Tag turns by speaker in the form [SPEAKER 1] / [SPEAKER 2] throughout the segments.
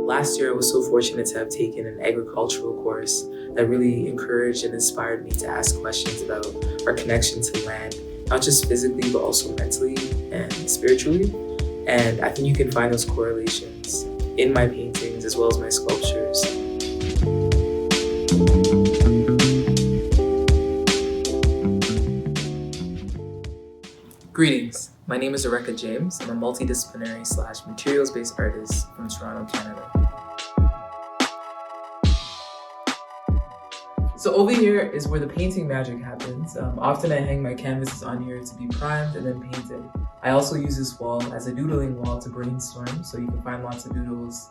[SPEAKER 1] Last year, I was so fortunate to have taken an agricultural course that really encouraged and inspired me to ask questions about our connection to land, not just physically, but also mentally and spiritually. And I think you can find those correlations in my paintings as well as my sculptures. Greetings, my name is Oreka James. I'm a multidisciplinary / materials-based artist from Toronto, Canada. So over here is where the painting magic happens. Often I hang my canvases on here to be primed and then painted. I also use this wall as a doodling wall to brainstorm, so you can find lots of doodles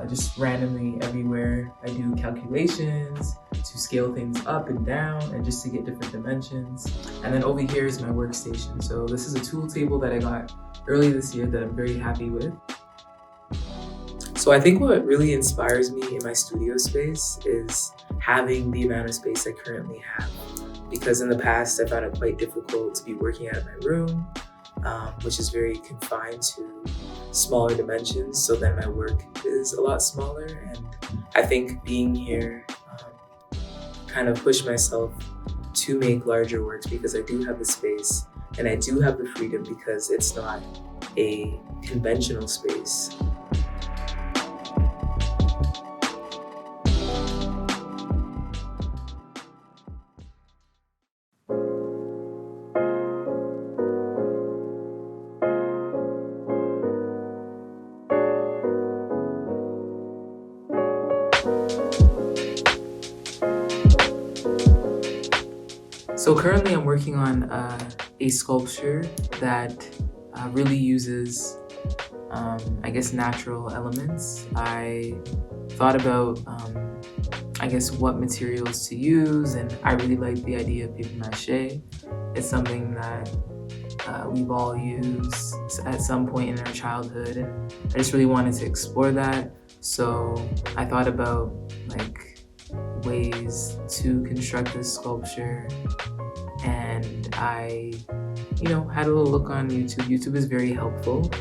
[SPEAKER 1] just randomly everywhere. I do calculations to scale things up and down and just to get different dimensions. And then over here is my workstation. So this is a tool table that I got early this year that I'm very happy with. So I think what really inspires me in my studio space is having the amount of space I currently have. Because in the past, I found it quite difficult to be working out of my room, which is very confined to smaller dimensions, so then my work is a lot smaller. And I think being here kind of pushed myself to make larger works because I do have the space and I do have the freedom because it's not a conventional space. So currently I'm working on a sculpture that really uses, I guess, natural elements. I thought about, I guess, what materials to use, and I really like the idea of paper mache. It's something that we've all used at some point in our childhood, and I just really wanted to explore that. So I thought about ways to construct this sculpture, and I had a little look on YouTube. YouTube is very helpful,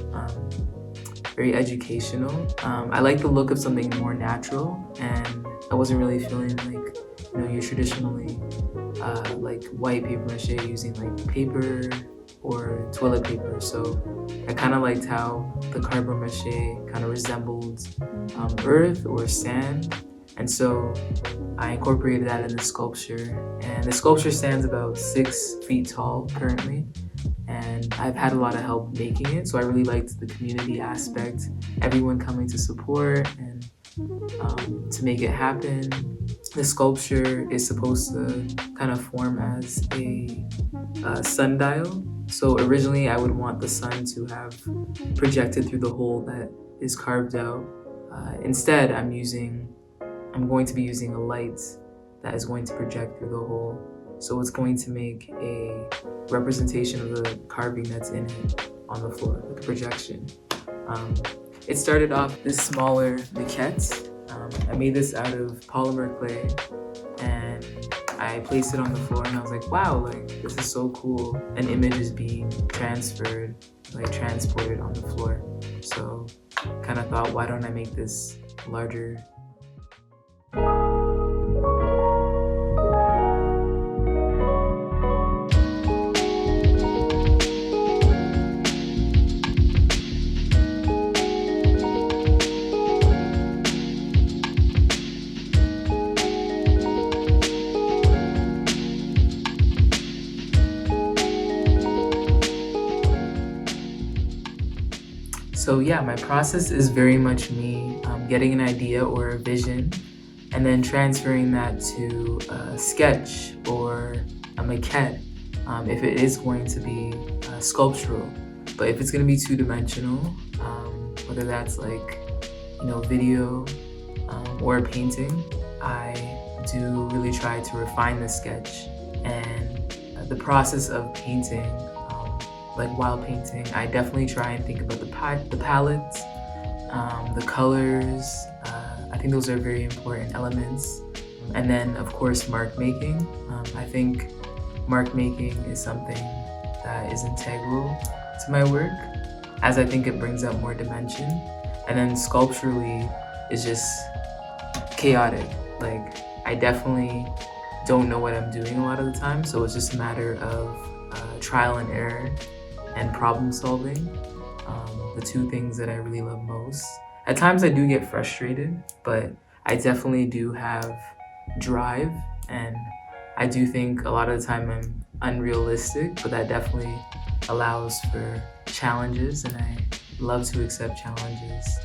[SPEAKER 1] very educational. I like the look of something more natural, and I wasn't really feeling like your traditionally white paper mache using paper or toilet paper. So I kind of liked how the cardboard mache kind of resembled earth or sand. And so I incorporated that in the sculpture. And the sculpture stands about 6 feet tall currently. And I've had a lot of help making it. So I really liked the community aspect, everyone coming to support and to make it happen. The sculpture is supposed to kind of form as a sundial. So originally I would want the sun to have projected through the hole that is carved out. Instead, I'm going to be using a light that is going to project through the hole. So it's going to make a representation of the carving that's in it on the floor, like a projection. It started off this smaller maquette. I made this out of polymer clay, and I placed it on the floor, and I was like, wow, this is so cool. An image is being transported on the floor. So kind of thought, why don't I make this larger? So yeah, my process is very much me getting an idea or a vision and then transferring that to a sketch or a maquette if it is going to be sculptural. But if it's going to be two-dimensional, whether that's video or a painting, I do really try to refine the sketch. And the process of painting, while painting, I definitely try and think about the palettes, the colors. I think those are very important elements. And then, of course, mark making. I think mark making is something that is integral to my work, as I think it brings out more dimension. And then sculpturally, is just chaotic. Like, I definitely don't know what I'm doing a lot of the time, so it's just a matter of trial and error and problem solving, the two things that I really love most. At times I do get frustrated, but I definitely do have drive, and I do think a lot of the time I'm unrealistic, but that definitely allows for challenges, and I love to accept challenges.